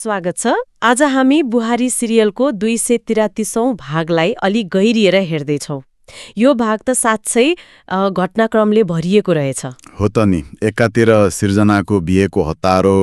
स्वागत छ। आज हामी बुहारी सिरियलको 233औं भागलाई अलि गहिरिएर हेर्दैछौँ। यो भाग त साँच्चै घटनाक्रमले भरिएको रहेछ। हो त नि, एकातिर सिर्जनाको बिहेको हतारो,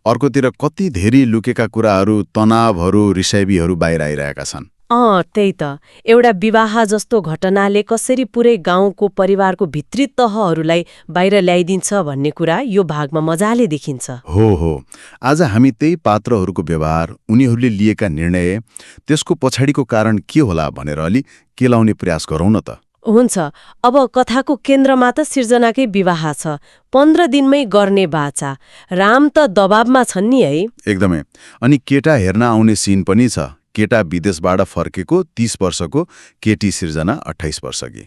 अर्कोतिर कति धेरै लुकेका कुराहरू, तनावहरू, रिसाइबीहरू बाहिर आइरहेका छन्। त्यही त। एउटा विवाह जस्तो घटनाले कसरी पुरै गाउँको परिवारको भित्री तहहरूलाई बाहिर ल्याइदिन्छ भन्ने कुरा यो भागमा मजाले देखिन्छ। हो, आज हामी त्यही पात्रहरूको व्यवहार, उनीहरूले लिएका निर्णय, त्यसको पछाडिको कारण के होला भनेर अलि केलाउने प्रयास गरौँ न त। हुन्छ। अब कथाको केन्द्रमा त सिर्जनाकै विवाह छ। 15 दिनमै गर्ने बाचा। राम त दबावमा छन् नि है। एकदमै। अनि केटा हेर्न आउने सिन पनि छ। केटा विदेशबाट फर्केको 30 वर्षको, केटी सिर्जना 28 वर्षकी।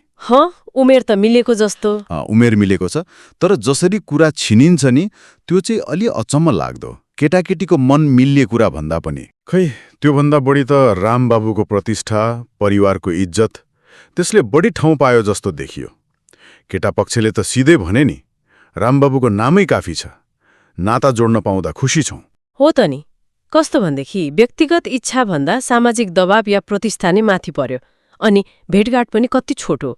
उमेर त मिलेको जस्तो। उमेर मिलेको छ, तर जसरी कुरा छिनिन्छ नि त्यो चाहिँ अलि अचम्म लाग्दो। केटाकेटीको मन मिल्ने कुरा भन्दा पनि खै त्योभन्दा बढी त रामबाबुको प्रतिष्ठा, परिवारको इज्जत, त्यसले बढी ठाउँ पायो जस्तो देखियो। केटा पक्षले त सिधै भने नि, रामबाबुको नामै काफी छ, नाता जोड्न पाउँदा खुसी छौँ। हो त नि। कस्तो भनेदेखि व्यक्तिगत इच्छा भन्दा सामाजिक दबाव या प्रतिष्ठा नै माथि पर्यो। अनि भेटघाट पनि कति छोटो।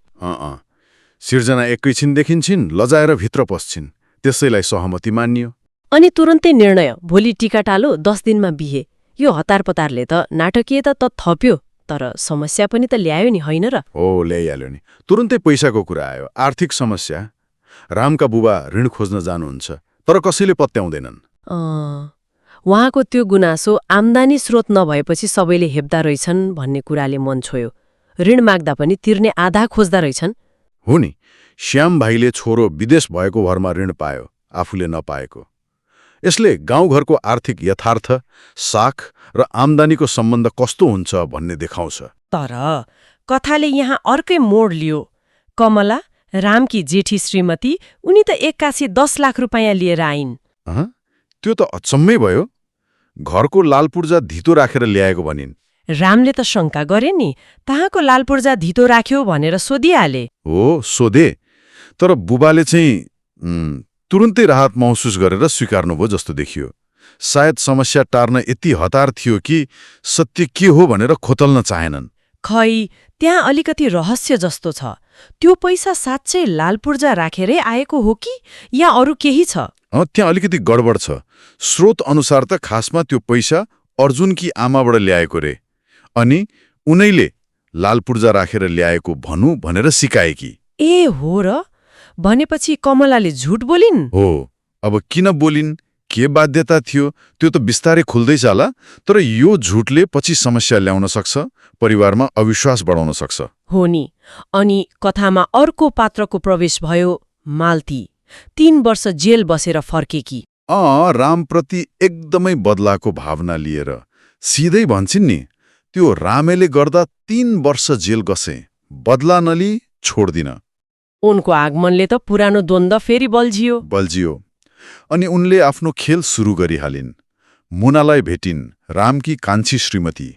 सिर्जना एकैछिन देखिन्छन्, लजाएर भित्र पस्छिन्, त्यसैलाई सहमति मानियो। अनि तुरन्तै निर्णय, भोलि टिका टालो, 10 दिनमा बिहे। यो हतार पतारले त नाटकीयता त थप्यो, तर समस्या पनि त ल्यायो नि, होइन र? ल्याइहाल्यो नि। तुरन्तै पैसाको कुरा आयो, आर्थिक समस्या। रामका बुबा ऋण खोज्न जानुहुन्छ, तर कसैले पत्याउँदैनन्। उहाँको त्यो गुनासो आम्दानी स्रोत नभएपछि सबैले हेप्दा रहेछन् भन्ने कुराले मन छोयो। ऋण माग्दा पनि तिर्ने आधा खोज्दा रहेछन्। हो नि, श्याम भाइले छोरो विदेश भएको भरमा ऋण पायो, आफूले नपाएको। यसले गाउँघरको आर्थिक यथार्थ, साख र आम्दानीको सम्बन्ध कस्तो हुन्छ भन्ने देखाउँछ। तर कथाले यहाँ अर्कै मोड लियो। कमला, रामकी जेठी श्रीमती, उनी त 81 10 लाख रुपैयाँ लिएर आइन्। त्यो त अचम्मै भयो। घरको लालपुर्जा धितो राखेर ल्याएको भनिन्। रामले त शङ्का गरे नि, तहाँको लालपुर्जा धितो राख्यो भनेर सोधिहाले। सोधे, तर बुबाले चाहिँ तुरुन्तै राहत महसुस गरेर स्वीकार्नुभयो जस्तो देखियो। सायद समस्या टार्न यति हतार थियो कि सत्य के हो भनेर खोतल्न चाहेनन्। खै, त्यहाँ अलिकति रहस्य जस्तो छ। त्यो पैसा साँच्चै लालपुर्जा राखेरै आएको हो कि या अरू केही छ? त्यहाँ अलिकति गडबड छ। स्रोत अनुसार त खासमा त्यो पैसा अर्जुनकी आमाबाट ल्याएको रे, अनि उनैले लालपुर्जा राखेर ल्याएको भनौँ भनेर सिकाएकी। हो र? भनेपछि कमलाले झुट बोलिन्? हो। अब किन बोलिन्, के बाध्यता थियो, त्यो त बिस्तारै खुल्दैछ होला। तर यो झुटले पछि समस्या ल्याउन सक्छ, परिवारमा अविश्वास बढाउन सक्छ। हो नि। अनि कथामा अर्को पात्रको प्रवेश भयो, मालती। 3 वर्ष जेल बसेर फर्केकी। रामप्रति एकदमै बदलाको भावना लिएर। सिधै भन्छन् नि, त्यो रामेले गर्दा 3 वर्ष जेल गसे, बदला नलिई छोड्दिन। उनको आगमनले त पुरानो द्वन्द्व फेरि बल्झियो। अनि उनले आफ्नो खेल सुरु गरिहालिन्। मुनालाई भेटिन्, रामकी कान्छी श्रीमती।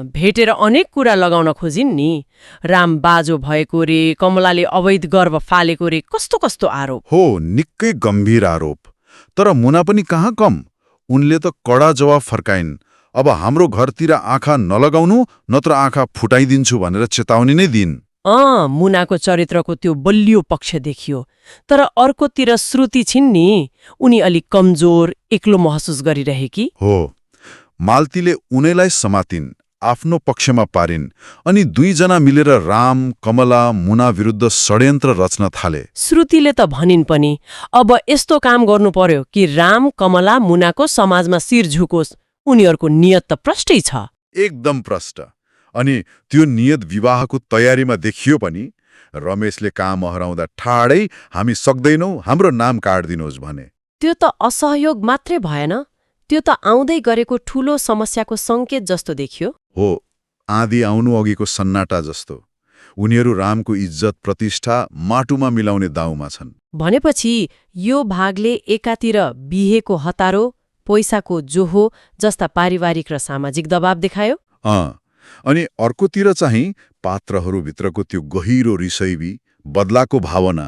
भेटेर अनेक कुरा लगाउन खोजिन् नि। राम बाजो भएको रे, कमलाले अवैध गर्भ फालेको रे, कस्तो कस्तो आरोप। हो, निकै गम्भीर आरोप। तर मुना पनि कहाँ कम, उनले त कडा जवाफ फर्काइन्। अब हाम्रो घरतिर आँखा नलगाउनु, नत्र आँखा फुटाइदिन्छु भनेर चेतावनी नै दिन्। मुनाको चरित्रको त्यो बलियो पक्ष देखियो। तर अर्कोतिर श्रुति छिन् नि, उनी अलिक कमजोर, एक्लो महसुस गरिरहेकी। हो, मालतीले उनैलाई समातिन्, आफ्नो पक्षमा पारिन्, अनि 2 जना मिलेर राम, कमला, मुना विरुद्ध षड्यन्त्र रच्न थाले। श्रुतिले त भनिन् पनि, अब यस्तो काम गर्नु पर्यो कि राम, कमला, मुनाको समाजमा शिर झुकोस्। उनीहरूको नियत त प्रष्टै छ। एकदम प्रष्ट। अनि त्यो नियत विवाहको तयारीमा देखियो पनि। रमेशले काम हराउँदा ठाडै हामी सक्दैनौ, हाम्रो नाम काट्दिनुहोस् भने। त्यो त असहयोग मात्रै भएन, त्यो त आउँदै गरेको ठूलो समस्याको सङ्केत जस्तो देखियो। हो, आँधी आउनु अघिको सन्नाटा जस्तो। उनीहरू रामको इज्जत, प्रतिष्ठा माटोमा मिलाउने दाउमा छन्। भनेपछि यो भागले एकातिर बिहेको हतारो, पैसाको जोहो जस्ता पारिवारिक र सामाजिक दबाव देखायो। अनि अर्कोतिर चाहिँ पात्रहरूभित्रको त्यो गहिरो रिसैबी, बदलाको भावना,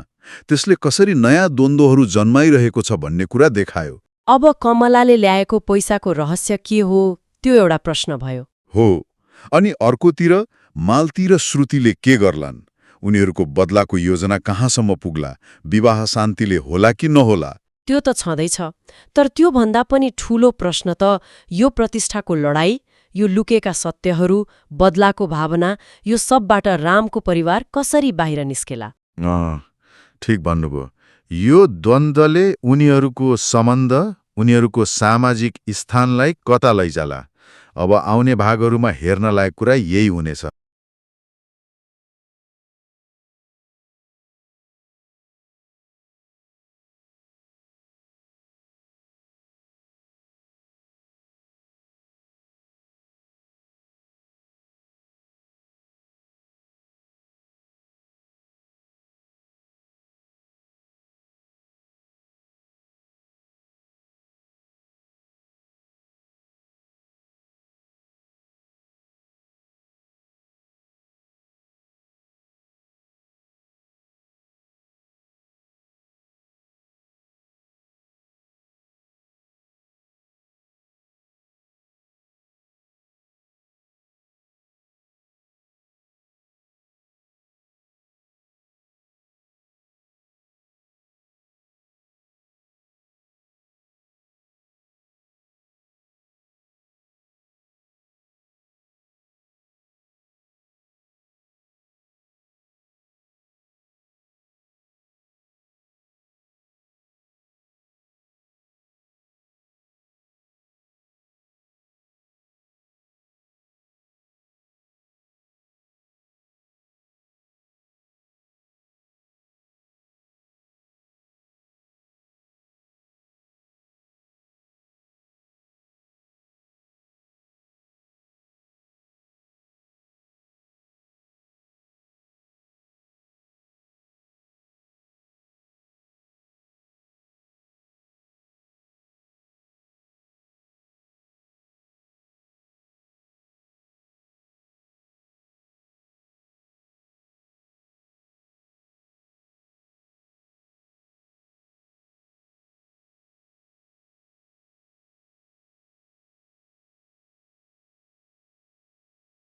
त्यसले कसरी नयाँ द्वन्द्वहरू जन्माइरहेको छ भन्ने कुरा देखायो। अब कमलाले ल्याएको पैसाको रहस्य के हो त्यो एउटा प्रश्न भयो। हो, अनि अर्कोतिर मालती र श्रुतिले के गर्लान्? उनीहरूको बदलाको योजना कहाँसम्म पुग्ला? विवाह शान्तिले होला कि नहोला? त्यो त छँदैछ, तर त्योभन्दा पनि ठूलो प्रश्न त यो प्रतिष्ठाको लडाईँ, यो लुकेका सत्यहरू, बदलाको भावना, यो सबबाट रामको परिवार कसरी बाहिर निस्केला? ठिक भन्नुभयो। यो द्वन्द्वले उनीहरूको सम्बन्ध, उनीहरूको सामाजिक स्थानलाई कता लैजाला? अब आउने भागहरूमा हेर्न लायक कुरा यही हुनेछ।